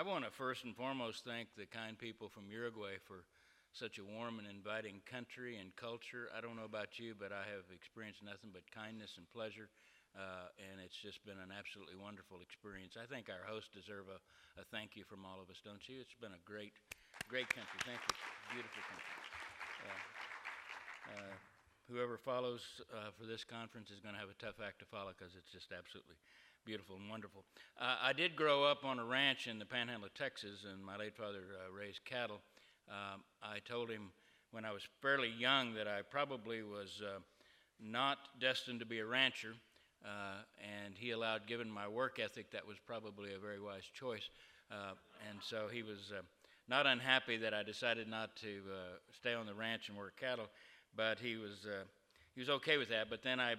I want to first and foremost thank the kind people from Uruguay for such a warm and inviting country and culture. I don't know about you, but I have experienced nothing but kindness and pleasure, and it's just been an absolutely wonderful experience. I think our hosts deserve a thank you from all of us, don't you? It's been a great country. Thank you. Beautiful country. Whoever follows for this conference is going to have a tough act to follow because it's just absolutely beautiful and wonderful. I did grow up on a ranch in the panhandle of Texas, and my late father raised cattle. I told him when I was fairly young that I probably was not destined to be a rancher, and he allowed, given my work ethic, that was probably a very wise choice. And so he was not unhappy that I decided not to stay on the ranch and work cattle, but he was okay with that. But then I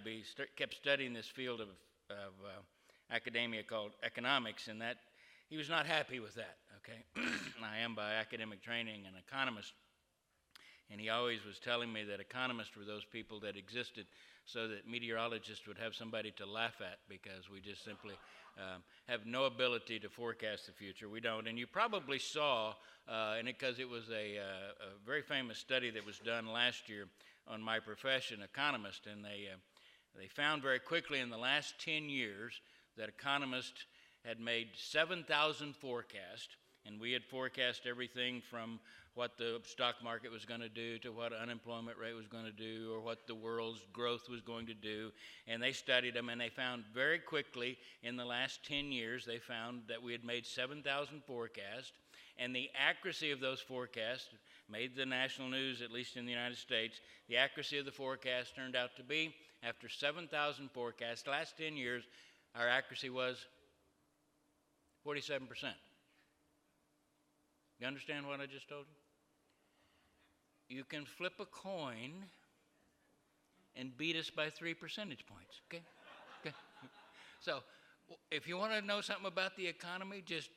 kept studying this field of academia called economics, and that he was not happy with that. Okay, I am by academic training an economist, and he always was telling me that economists were those people that existed so that meteorologists would have somebody to laugh at, because we just simply have no ability to forecast the future. We don't. And you probably saw, because it was a very famous study that was done last year on my profession, economist, and they found very quickly in the last 10 years that economists had made 7,000 forecasts, and we had forecast everything from what the stock market was going to do to what unemployment rate was going to do or what the world's growth was going to do. And they studied them, and they found very quickly in the last 10 years, they found that we had made 7,000 forecasts, and the accuracy of those forecasts made the national news, at least in the United States. The accuracy of the forecast turned out to be, after 7,000 forecasts, the last 10 years, our accuracy was 47%. You understand what I just told you? You can flip a coin and beat us by 3 percentage points, okay? Okay. So if you want to know something about the economy, just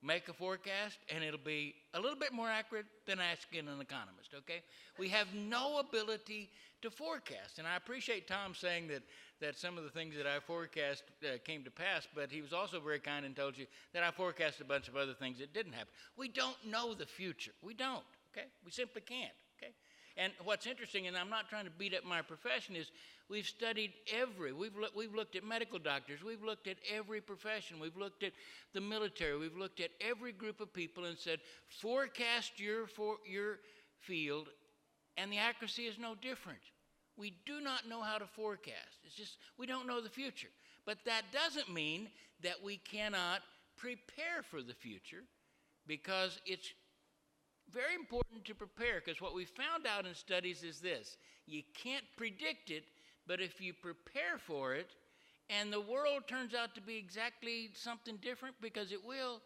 make a forecast, and it'll be a little bit more accurate than asking an economist, okay? We have no ability to forecast, and I appreciate Tom saying that some of the things that I forecast came to pass, but he was also very kind and told you that I forecast a bunch of other things that didn't happen. We don't know the future. We don't, okay? We simply can't, okay? And what's interesting, and I'm not trying to beat up my profession, is we've studied we've looked at medical doctors, we've looked at every profession, we've looked at the military, we've looked at every group of people and said, forecast your field, and the accuracy is no different. We do not know how to forecast. It's just, we don't know the future. But that doesn't mean that we cannot prepare for the future, because it's very important to prepare, because what we found out in studies is this: you can't predict it, but if you prepare for it, and the world turns out to be exactly something different, because it will,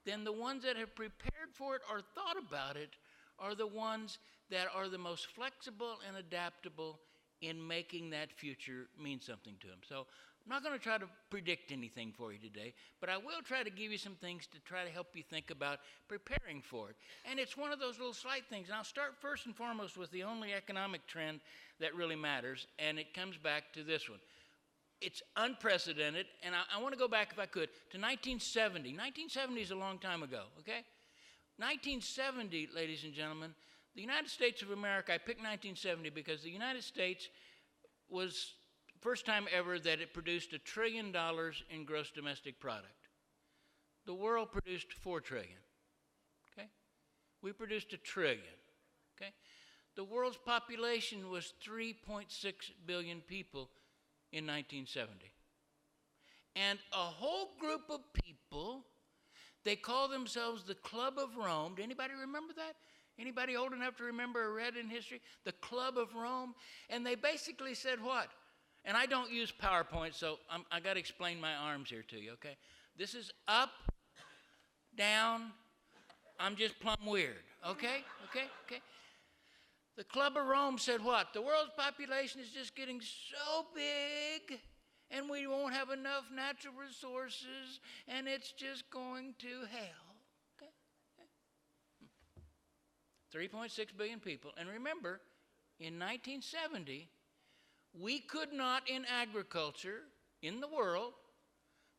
then the ones that have prepared for it or thought about it are the ones that are the most flexible and adaptable in making that future mean something to them. So I'm not going to try to predict anything for you today, but I will try to give you some things to try to help you think about preparing for it. And it's one of those little slight things. And I'll start first and foremost with the only economic trend that really matters, and it comes back to this one. It's unprecedented, and I want to go back, if I could, to 1970. 1970 is a long time ago, okay? 1970, ladies and gentlemen, the United States of America, I picked 1970 because the United States was first time ever that it produced $1 trillion in gross domestic product. The world produced $4 trillion, okay? We produced $1 trillion, okay? The world's population was 3.6 billion people in 1970. And a whole group of people, they call themselves the Club of Rome. Do anybody remember that? Anybody old enough to remember or read in history? The Club of Rome. And they basically said what? And I don't use PowerPoint, so I got to explain my arms here to you, okay? This is up, down. I'm just plumb weird, okay? Okay? Okay? The Club of Rome said what? The world's population is just getting so big, and we won't have enough natural resources, and it's just going to hell. Okay? Okay. 3.6 billion people. And remember, in 1970, we could not, in agriculture in the world,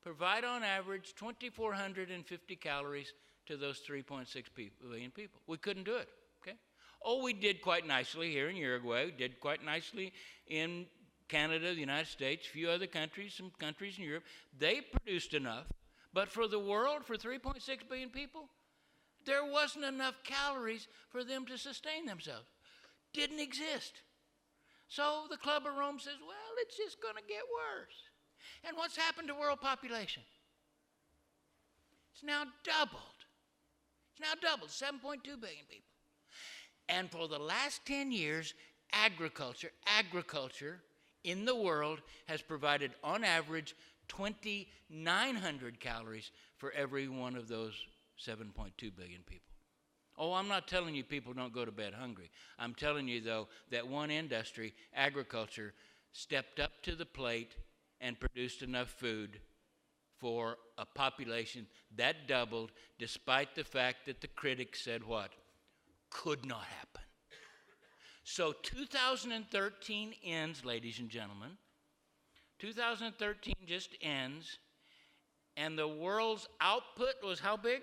provide on average 2,450 calories to those 3.6 billion people. We couldn't do it, okay? Oh, we did quite nicely here in Uruguay. We did quite nicely in Canada, the United States, a few other countries, some countries in Europe. They produced enough. But for the world, for 3.6 billion people, there wasn't enough calories for them to sustain themselves. Didn't exist. So the Club of Rome says, well, it's just going to get worse. And what's happened to world population? It's now doubled. It's now doubled, 7.2 billion people. And for the last 10 years, agriculture in the world has provided, on average, 2,900 calories for every one of those 7.2 billion people. Oh, I'm not telling you people don't go to bed hungry. I'm telling you, though, that one industry, agriculture, stepped up to the plate and produced enough food for a population that doubled, despite the fact that the critics said what? Could not happen. So 2013 ends, ladies and gentlemen. 2013 just ends, and the world's output was how big?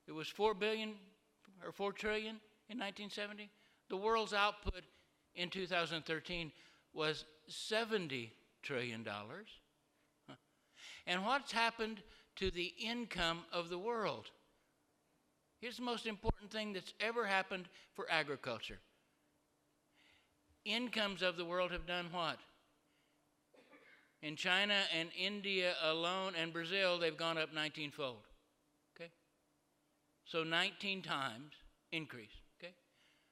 It was 4 billion or 4 trillion in 1970. The world's output in 2013 was $70 trillion. And what's happened to the income of the world? Here's the most important thing that's ever happened for agriculture. Incomes of the world have done what? In China and India alone and Brazil, they've gone up 19-fold. Okay? So 19 times increase. Okay?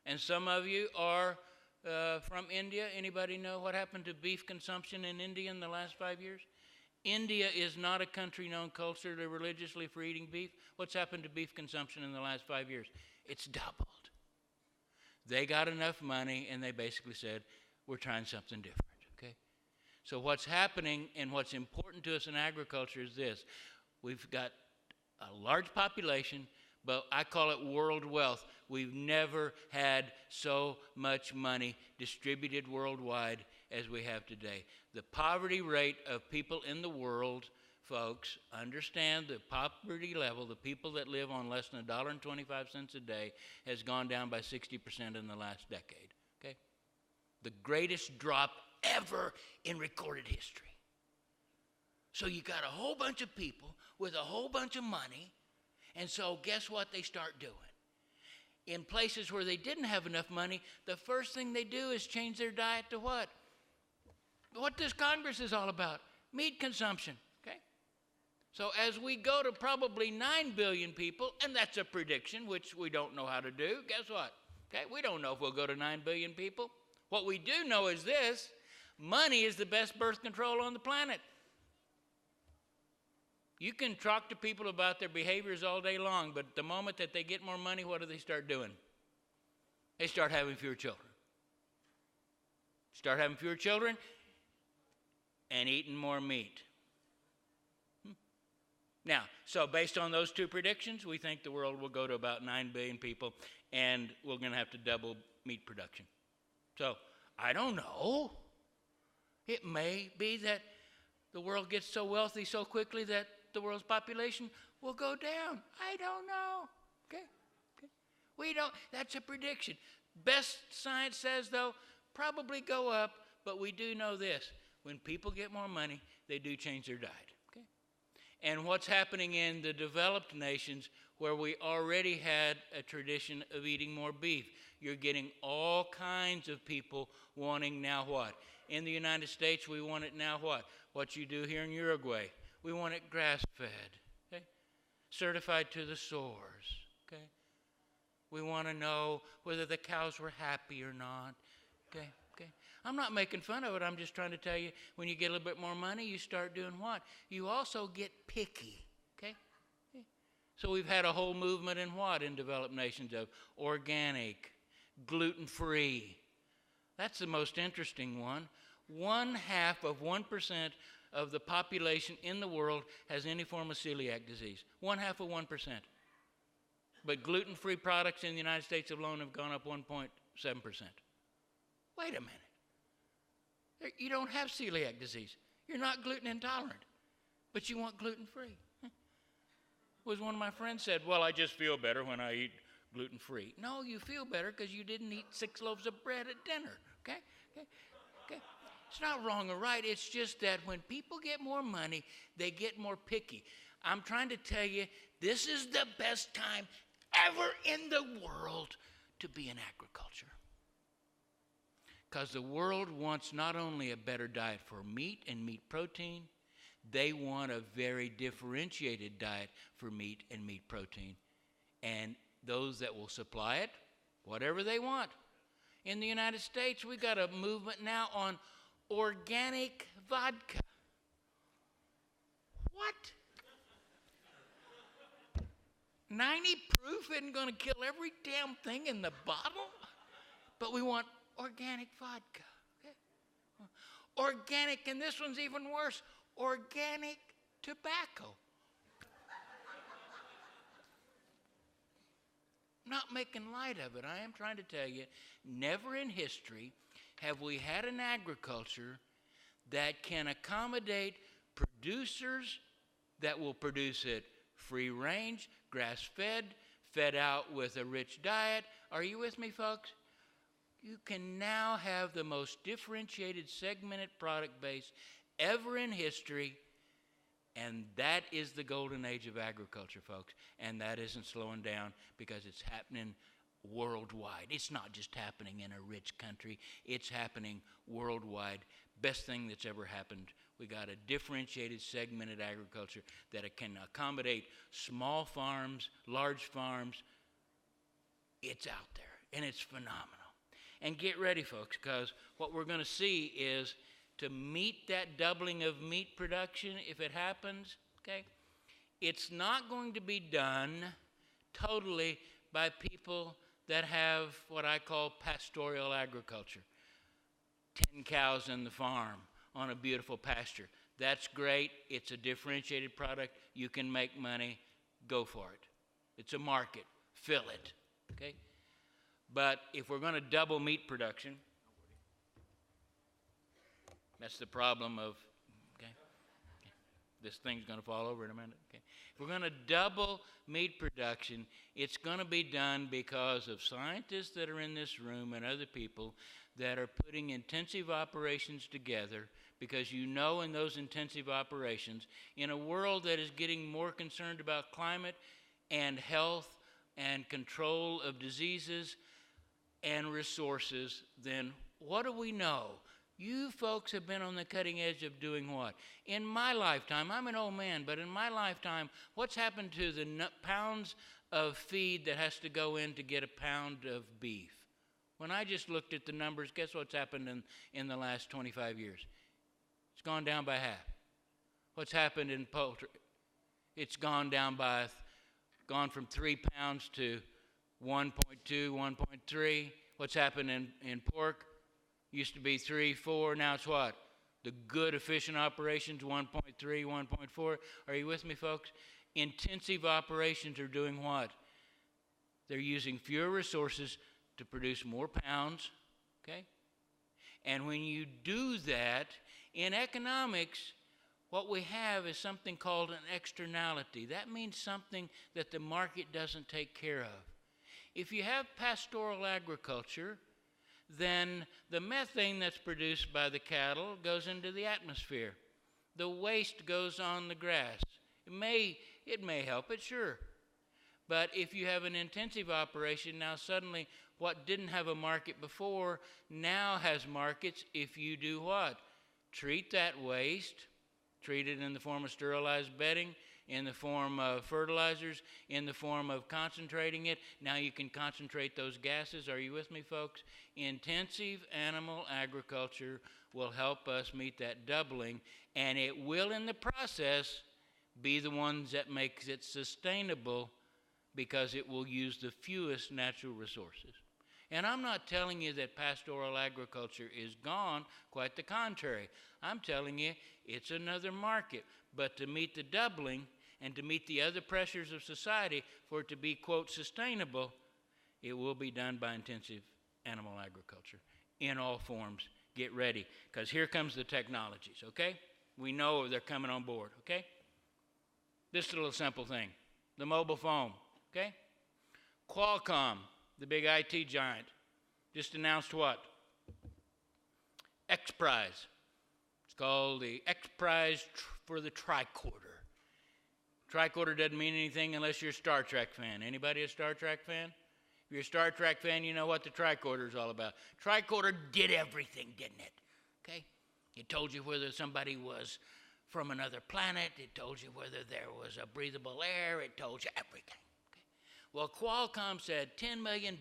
And some of you are from India. Anybody know what happened to beef consumption in India in the last 5 years? India is not a country known culturally or religiously for eating beef. What's happened to beef consumption in the last 5 years? It's doubled. They got enough money, and they basically said, we're trying something different, okay? So what's happening and what's important to us in agriculture is this. We've got a large population, but I call it world wealth. We've never had so much money distributed worldwide as we have today. The poverty rate of people in the world, folks, understand the poverty level, the people that live on less than $1.25 a day, has gone down by 60% in the last decade, okay? The greatest drop ever in recorded history. So you got a whole bunch of people with a whole bunch of money, and so guess what they start doing? In places where they didn't have enough money, the first thing they do is change their diet to what? What this Congress is all about, meat consumption, okay? So as we go to probably 9 billion people, and that's a prediction, which we don't know how to do, guess what? Okay, we don't know if we'll go to 9 billion people. What we do know is this: money is the best birth control on the planet. You can talk to people about their behaviors all day long, but the moment that they get more money, what do they start doing? They start having fewer children. Start having fewer children and eating more meat. Now, so based on those two predictions, we think the world will go to about 9 billion people, and we're going to have to double meat production. So, I don't know. It may be that the world gets so wealthy so quickly that the world's population will go down. I don't know. Okay? We don't. That's a prediction. Best science says, though, probably go up, but we do know this. When people get more money, they do change their diet. Okay? And what's happening in the developed nations where we already had a tradition of eating more beef, you're getting all kinds of people wanting now what? In the United States, we want it now what? What you do here in Uruguay. We want it grass-fed, okay? Certified to the source, okay? We want to know whether the cows were happy or not, okay? I'm not making fun of it. I'm just trying to tell you, when you get a little bit more money, you start doing what? You also get picky, okay? So we've had a whole movement in what in developed nations of organic, gluten-free. That's the most interesting one. 0.5% of the population in the world has any form of celiac disease. 0.5%. But gluten-free products in the United States alone have gone up 1.7%. Wait a minute. You don't have celiac disease. You're not gluten intolerant, but you want gluten-free. Was one of my friends said, well, I just feel better when I eat gluten-free. No, you feel better because you didn't eat 6 loaves of bread at dinner, okay? It's not wrong or right. It's just that when people get more money, they get more picky. I'm trying to tell you, this is the best time ever in the world to be in agriculture. Because the world wants not only a better diet for meat and meat protein, they want a very differentiated diet for meat and meat protein. And those that will supply it, whatever they want. In the United States, we got a movement now on organic vodka. What? 90 proof isn't going to kill every damn thing in the bottle? But we want organic vodka. Okay? Organic, and this one's even worse, organic tobacco. Not making light of it. I am trying to tell you, never in history have we had an agriculture that can accommodate producers that will produce it free range, grass-fed, fed out with a rich diet. Are you with me, folks? You can now have the most differentiated, segmented product base ever in history, and that is the golden age of agriculture, folks. And that isn't slowing down because it's happening worldwide. It's not just happening in a rich country. It's happening worldwide. Best thing that's ever happened. We got a differentiated, segmented agriculture that it can accommodate small farms, large farms. It's out there, and it's phenomenal. And get ready, folks, because what we're going to see is to meet that doubling of meat production, if it happens, okay, it's not going to be done totally by people that have what I call pastoral agriculture. 10 cows in the farm on a beautiful pasture. That's great. It's a differentiated product. You can make money. Go for it. It's a market. Fill it, okay? But if we're going to double meat production, that's the problem of, okay, this thing's going to fall over in a minute. Okay. If we're going to double meat production, it's going to be done because of scientists that are in this room and other people that are putting intensive operations together, because you know in those intensive operations, in a world that is getting more concerned about climate and health and control of diseases and resources, then what do we know? You folks have been on the cutting edge of doing what? In my lifetime, I'm an old man, but in my lifetime, what's happened to the pounds of feed that has to go in to get a pound of beef? When I just looked at the numbers, guess what's happened in the last 25 years? It's gone down by half. What's happened in poultry? It's gone down gone from 3 pounds to 1.2, 1.3. What's happened in pork? Used to be 3, 4, now it's what? The good, efficient operations, 1.3, 1.4. Are you with me, folks? Intensive operations are doing what? They're using fewer resources to produce more pounds, okay? And when you do that, in economics, what we have is something called an externality. That means something that the market doesn't take care of. If you have pastoral agriculture, then the methane that's produced by the cattle goes into the atmosphere. The waste goes on the grass. It may help it, sure. But if you have an intensive operation, now suddenly what didn't have a market before now has markets if you do what? Treat that waste, treat it in the form of sterilized bedding, in the form of fertilizers, in the form of concentrating it. Now you can concentrate those gases. Are you with me, folks? Intensive animal agriculture will help us meet that doubling, and it will, in the process, be the ones that makes it sustainable, because it will use the fewest natural resources. And I'm not telling you that pastoral agriculture is gone, quite the contrary. I'm telling you it's another market. But to meet the doubling and to meet the other pressures of society, for it to be, quote, sustainable, it will be done by intensive animal agriculture in all forms. get ready, because here comes the technologies, okay? We know they're coming on board, okay? This little simple thing, the mobile phone, okay? Qualcomm, the big IT giant, just announced what? X Prize. It's called the X Prize for the tricorder. Tricorder doesn't mean anything unless you're a Star Trek fan. Anybody a Star Trek fan? If you're a Star Trek fan, you know what the tricorder is all about. Tricorder did everything, didn't it? Okay? It told you whether somebody was from another planet. It told you whether there was a breathable air. It told you everything. Okay? Well, Qualcomm said $10 million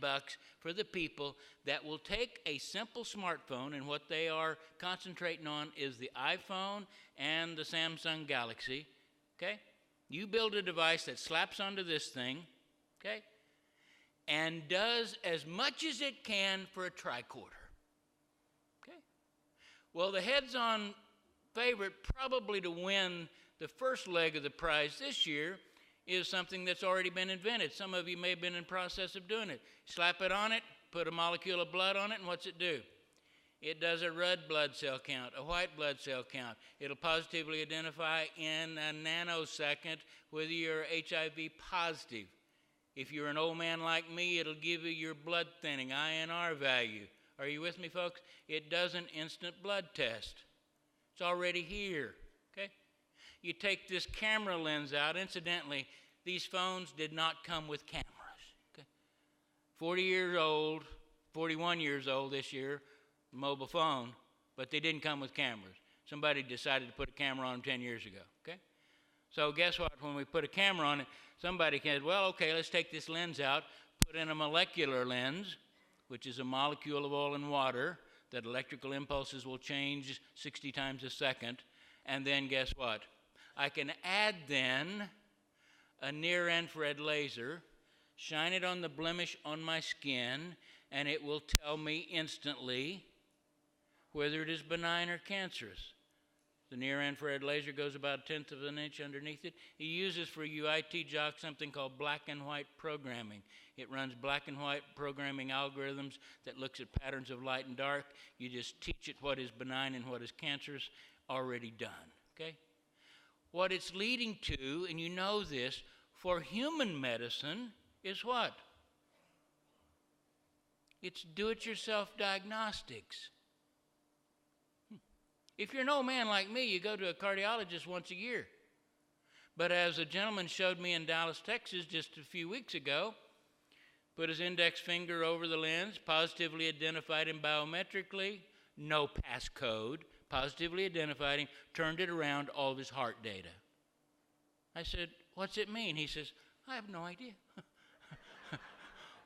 for the people that will take a simple smartphone, and what they are concentrating on is the iPhone and the Samsung Galaxy. Okay? You build a device that slaps onto this thing, okay, and does as much as it can for a tricorder. Okay? Well, the heads-on favorite probably to win the first leg of the prize this year is something that's already been invented. Some of you may have been in process of doing it. Slap it on it, put a molecule of blood on it, and what's it do? It does a red blood cell count, a white blood cell count. It'll positively identify in a nanosecond whether you're HIV positive. If you're an old man like me, it'll give you your blood thinning, INR value. Are you with me, folks? It does an instant blood test. It's already here, okay? You take this camera lens out. Incidentally, these phones did not come with cameras, okay? 40 years old, 41 years old this year, mobile phone, but they didn't come with cameras. Somebody decided to put a camera on them 10 years ago, okay? So guess what? When we put a camera on it, somebody said, well, okay, let's take this lens out, put in a molecular lens, which is a molecule of oil and water that electrical impulses will change 60 times a second, and then guess what? I can add then a near-infrared laser, shine it on the blemish on my skin, and it will tell me instantly whether it is benign or cancerous. The near-infrared laser goes about 1/10 of an inch underneath it. He uses for you IT jocks something called black and white programming. It runs black and white programming algorithms that looks at patterns of light and dark. You just teach it what is benign and what is cancerous, already done, okay? What it's leading to, and you know this, for human medicine is what? It's do-it-yourself diagnostics. If you're an old man like me, you go to a cardiologist once a year. But as a gentleman showed me in Dallas, Texas just a few weeks ago, put his index finger over the lens, positively identified him biometrically, no passcode, positively identified him, turned it around, all of his heart data. I said, what's it mean? He says, I have no idea.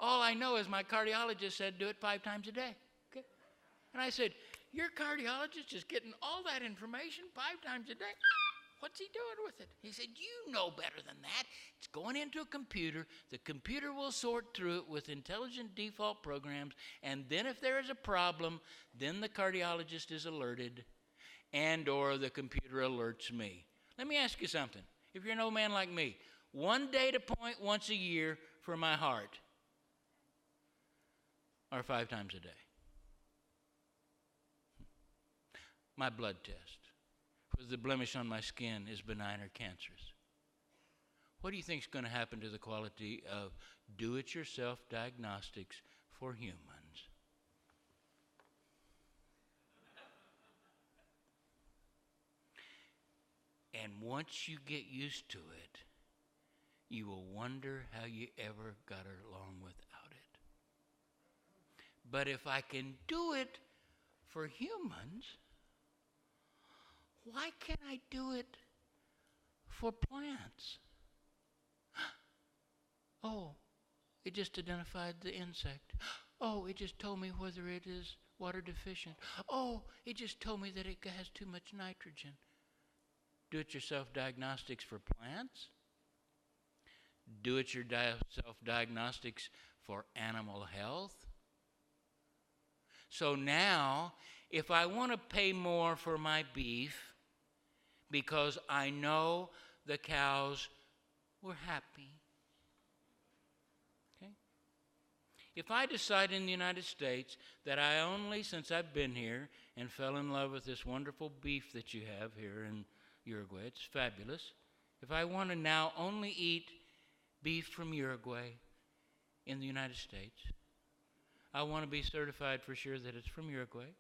All I know is my cardiologist said do it 5 times a day. Okay? And I said, your cardiologist is getting all that information 5 times a day? What's he doing with it? He said, you know better than that. It's going into a computer. The computer will sort through it with intelligent default programs, and then if there is a problem, then the cardiologist is alerted, and or the computer alerts me. Let me ask you something. If you're an old man like me, 1 data point once a year for my heart, or 5 times a day. My blood test, whether the blemish on my skin is benign or cancerous. What do you think is going to happen to the quality of do-it-yourself diagnostics for humans? And once you get used to it, you will wonder how you ever got along without it. But if I can do it for humans, why can't I do it for plants? Oh, it just identified the insect. Oh, it just told me whether it is water deficient. Oh, it just told me that it has too much nitrogen. Do-it-yourself diagnostics for plants? Do-it-yourself diagnostics for animal health? So now, if I want to pay more for my beef because I know the cows were happy, okay? If I decide in the United States that I only, since I've been here, and fell in love with this wonderful beef that you have here in Uruguay. It's fabulous. If I want to now only eat beef from Uruguay in the United States, I want to be certified for sure that it's from Uruguay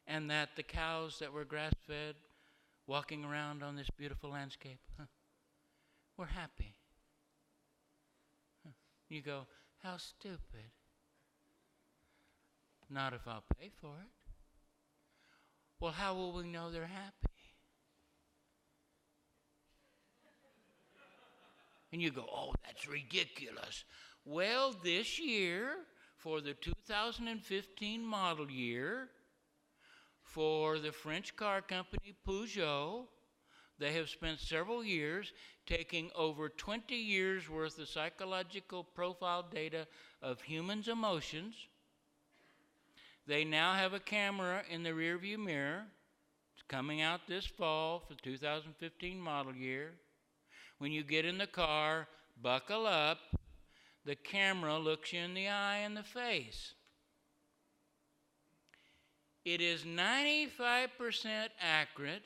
and that the cows that were grass-fed walking around on this beautiful landscape, were happy. You go, how stupid. Not if I'll pay for it. Well, how will we know they're happy? And you go, oh, that's ridiculous. Well, this year, for the 2015 model year, for the French car company Peugeot, they have spent several years taking over 20 years worth of psychological profile data of humans' emotions. They now have a camera in the rearview mirror. It's coming out this fall for the 2015 model year. When you get in the car, buckle up. The camera looks you in the eye and the face. It is 95% accurate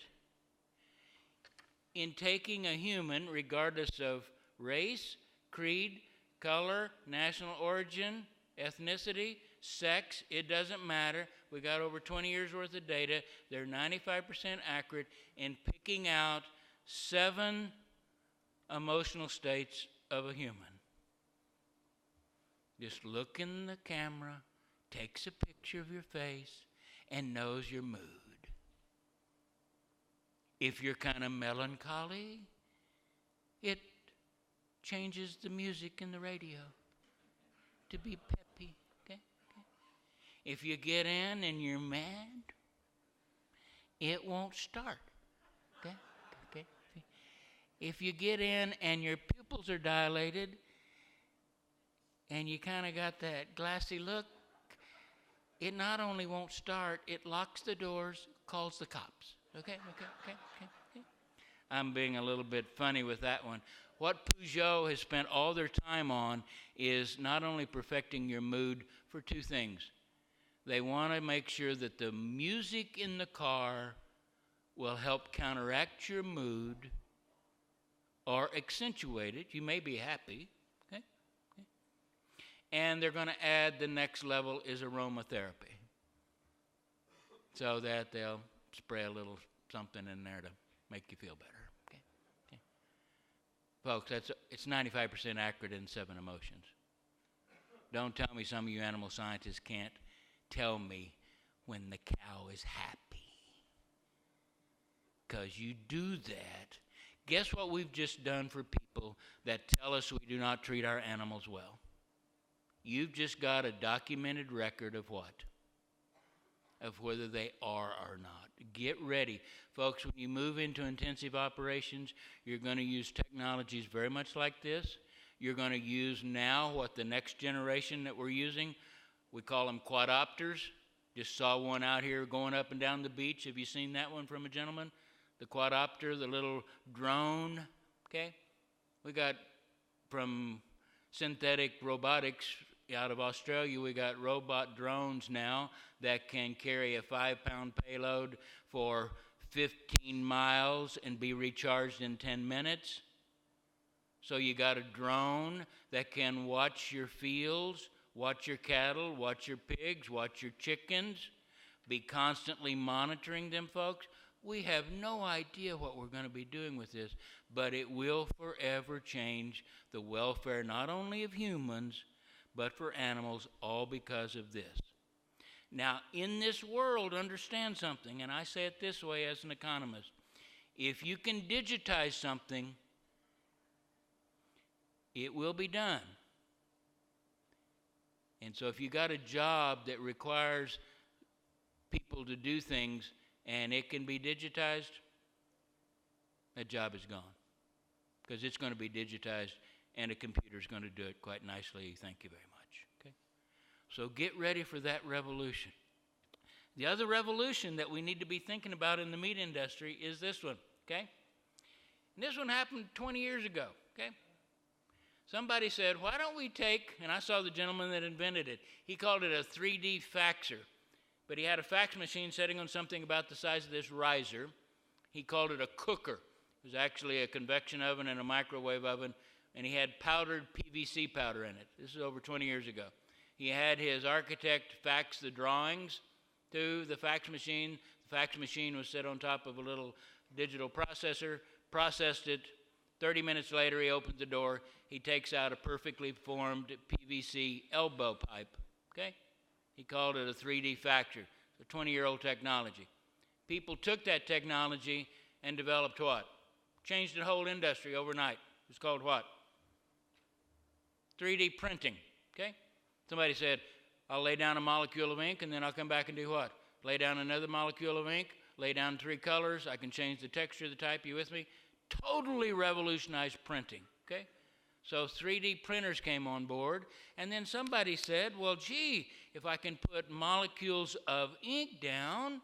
in taking a human, regardless of race, creed, color, national origin, ethnicity, sex, it doesn't matter. We got over 20 years worth of data. They're 95% accurate in picking out 7 emotional states of a human. Just look in the camera, takes a picture of your face, and knows your mood. If you're kind of melancholy, it changes the music in the radio to be peppy. Okay? If you get in and you're mad, it won't start. Okay? If you get in and your pupils are dilated and you kind of got that glassy look, it not only won't start, it locks the doors, calls the cops. Okay. I'm being a little bit funny with that one. What Peugeot has spent all their time on is not only perfecting your mood for 2 things. They want to make sure that the music in the car will help counteract your mood or accentuate it. You may be happy. Okay? And they're going to add the next level is aromatherapy, so that they'll spray a little something in there to make you feel better. Okay. Folks, it's 95% accurate in 7 emotions. Don't tell me some of you animal scientists can't tell me when the cow is happy, because you do that. Guess what we've just done for people that tell us we do not treat our animals well? You've just got a documented record of what? Of whether they are or not. Get ready. Folks, when you move into intensive operations, you're going to use technologies very much like this. You're going to use now what the next generation that we're using, we call them quadopters. Just saw one out here going up and down the beach. Have you seen that one from a gentleman? The quadopter, the little drone, okay? We got from synthetic robotics out of Australia, we got robot drones now that can carry a 5-pound payload for 15 miles and be recharged in 10 minutes. So you got a drone that can watch your fields, watch your cattle, watch your pigs, watch your chickens, be constantly monitoring them, folks. We have no idea what we're going to be doing with this, but it will forever change the welfare not only of humans, but for animals, all because of this. Now, in this world, understand something, and I say it this way as an economist. If you can digitize something, it will be done. And so if you got a job that requires people to do things and it can be digitized, that job is gone. Because it's going to be digitized and a computer's going to do it quite nicely. Thank you very much. Okay? So get ready for that revolution. The other revolution that we need to be thinking about in the meat industry is this one. Okay? And this one happened 20 years ago. Okay? Somebody said, why don't we take, and I saw the gentleman that invented it, he called it a 3D faxer. but he had a fax machine sitting on something about the size of this riser. He called it a cooker. It was actually a convection oven and a microwave oven, and he had powdered PVC powder in it. This is over 20 years ago. He had his architect fax the drawings to the fax machine. The fax machine was set on top of a little digital processor, processed it. 30 minutes later, he opens the door. He takes out a perfectly formed PVC elbow pipe, okay? He called it a 3D faxer. It's a 20-year-old technology. People took that technology and developed what? Changed the whole industry overnight. It was called what? 3D printing, okay? Somebody said, I'll lay down a molecule of ink and then I'll come back and do what? Lay down another molecule of ink, lay down 3 colors, I can change the texture of the type. You with me? Totally revolutionized printing, okay? So 3D printers came on board, and then somebody said, well, gee, if I can put molecules of ink down,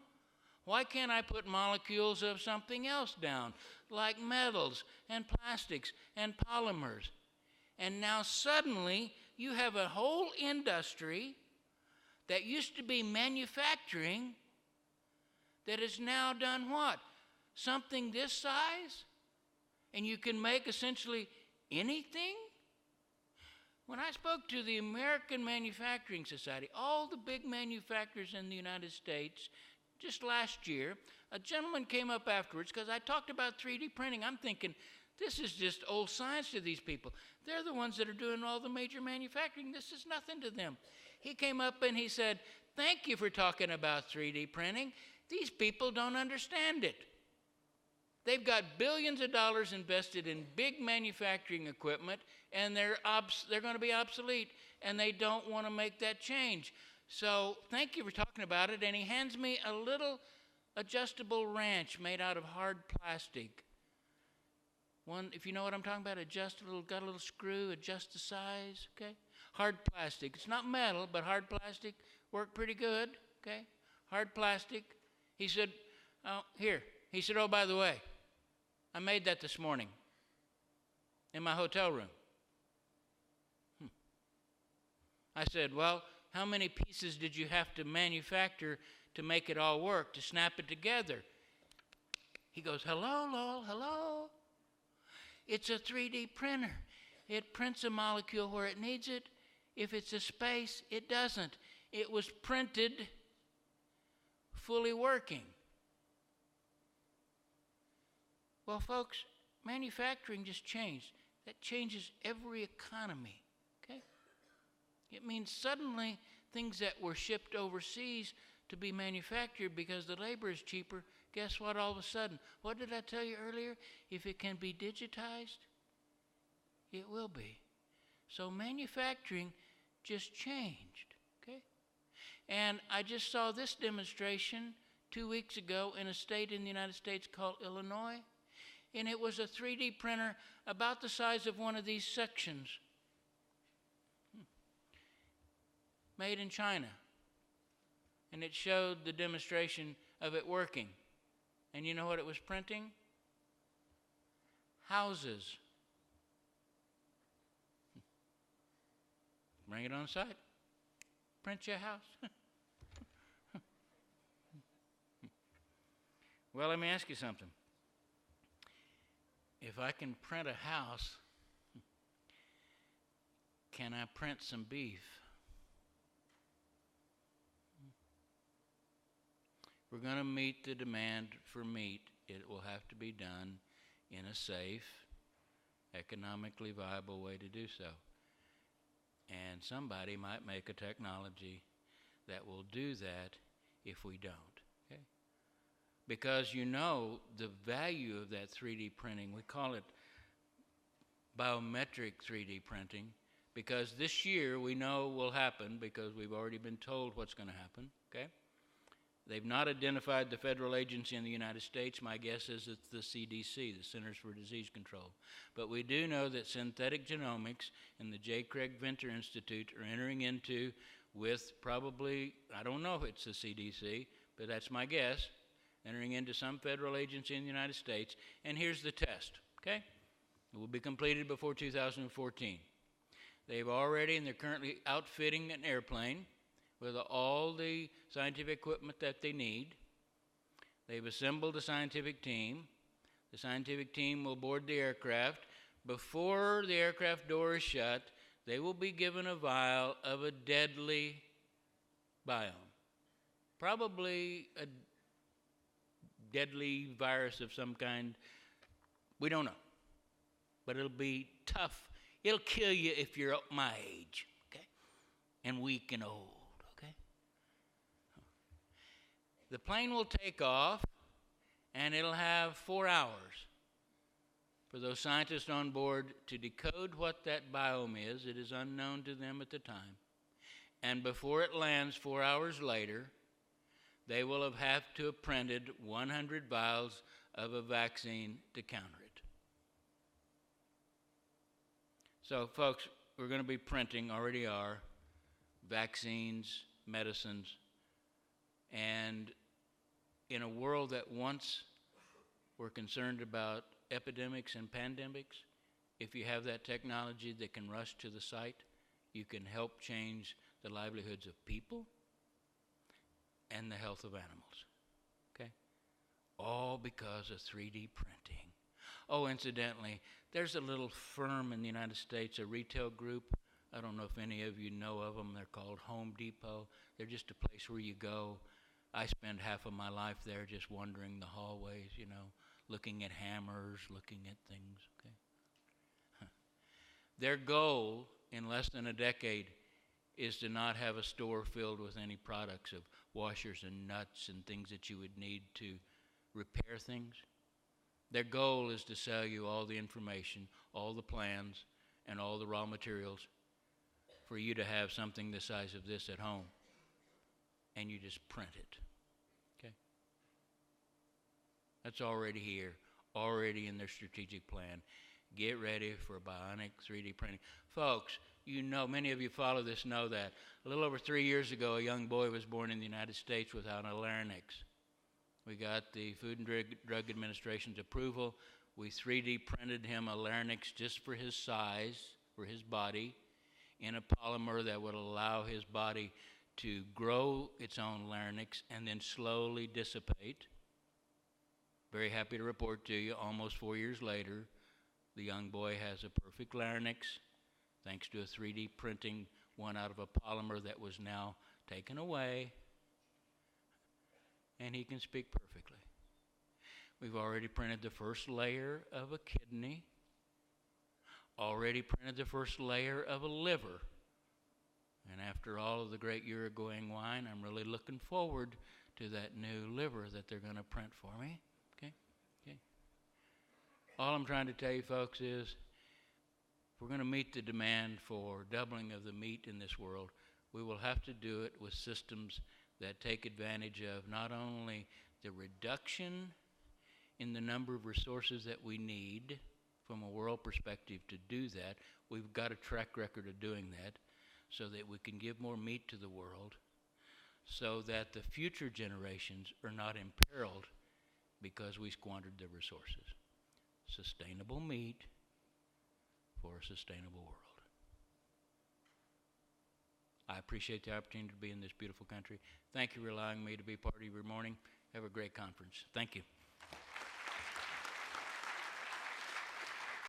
why can't I put molecules of something else down, like metals and plastics and polymers? And now suddenly you have a whole industry that used to be manufacturing that has now done what? Something this size? And you can make essentially anything? When I spoke to the American Manufacturing Society, all the big manufacturers in the United States, just last year, a gentleman came up afterwards because I talked about 3D printing. I'm thinking, this is just old science to these people. They're the ones that are doing all the major manufacturing. This is nothing to them. He came up and he said, thank you for talking about 3D printing. These people don't understand it. They've got billions of dollars invested in big manufacturing equipment, and they're going to be obsolete, and they don't want to make that change. So thank you for talking about it. And he hands me a little adjustable wrench made out of hard plastic. One, if you know what I'm talking about, got a little screw, adjust the size, okay? Hard plastic. It's not metal, but hard plastic worked pretty good, okay? Hard plastic. He said, oh, here. He said, oh, by the way, I made that this morning in my hotel room. I said, well, how many pieces did you have to manufacture to make it all work, to snap it together? He goes, hello, Lowell, hello. It's a 3D printer. It prints a molecule where it needs it. If it's a space, it doesn't. It was printed fully working. Well, folks, manufacturing just changed. That changes every economy, okay? It means suddenly things that were shipped overseas to be manufactured because the labor is cheaper, guess what all of a sudden? What did I tell you earlier? If it can be digitized, it will be. So manufacturing just changed, okay? And I just saw this demonstration 2 weeks ago in a state in the United States called Illinois. And it was a 3D printer about the size of one of these sections, made in China. And it showed the demonstration of it working. And you know what it was printing? Houses. Bring it on site. Print your house. Well, let me ask you something. If I can print a house, can I print some beef? We're going to meet the demand for meat. It will have to be done in a safe, economically viable way to do so. And somebody might make a technology that will do that if we don't. Okay? Because you know the value of that 3D printing, we call it biometric 3D printing, because this year we know will happen because we've already been told what's going to happen, okay? They've not identified the federal agency in the United States. My guess is it's the CDC, the Centers for Disease Control. But we do know that synthetic genomics and the J. Craig Venter Institute are entering into with probably, I don't know if it's the CDC, but that's my guess, entering into some federal agency in the United States. And here's the test, okay? It will be completed before 2014. They've already, and they're currently outfitting an airplane with all the scientific equipment that they need. They've assembled a scientific team. The scientific team will board the aircraft. Before the aircraft door is shut, they will be given a vial of a deadly biome, probably a deadly virus of some kind. We don't know, but it'll be tough. It'll kill you if you're my age, okay, and weak and old, okay? The plane will take off, and it'll have 4 hours for those scientists on board to decode what that biome is. It is unknown to them at the time. And before it lands 4 hours later, they will have to have printed 100 vials of a vaccine to counter it. So, folks, we're going to be printing, already are, vaccines, medicines, and in a world that once were concerned about epidemics and pandemics, if you have that technology that can rush to the site, you can help change the livelihoods of people and the health of animals, okay? All because of 3D printing. Oh, incidentally, there's a little firm in the United States, a retail group. I don't know if any of you know of them. They're called Home Depot. They're just a place where you go. I spend half of my life there just wandering the hallways, you know, looking at hammers, looking at things, okay? Their goal in less than a decade is to not have a store filled with any products of washers and nuts and things that you would need to repair things. Their goal is to sell you all the information, all the plans, and all the raw materials for you to have something the size of this at home, and you just print it, okay? That's already here, already in their strategic plan. Get ready for bionic 3D printing. Folks, you know, many of you follow this know that. A little over 3 years ago, a young boy was born in the United States without a larynx. We got the Food and Drug Administration's approval. We 3D printed him a larynx just for his size, for his body, in a polymer that would allow his body to grow its own larynx and then slowly dissipate. Very happy to report to you, almost 4 years later, the young boy has a perfect larynx, thanks to a 3D printing one out of a polymer that was now taken away, and he can speak perfectly. We've already printed the first layer of a kidney, already printed the first layer of a liver, and after all of the great Uruguayan wine, I'm really looking forward to that new liver that they're going to print for me. Okay. All I'm trying to tell you, folks, is if we're going to meet the demand for doubling of the meat in this world, we will have to do it with systems that take advantage of not only the reduction in the number of resources that we need from a world perspective to do that. We've got a track record of doing that so that we can give more meat to the world, so that the future generations are not imperiled because we squandered the resources. Sustainable meat for a sustainable world. I appreciate the opportunity to be in this beautiful country. Thank you for allowing me to be part of your morning. Have a great conference. Thank you.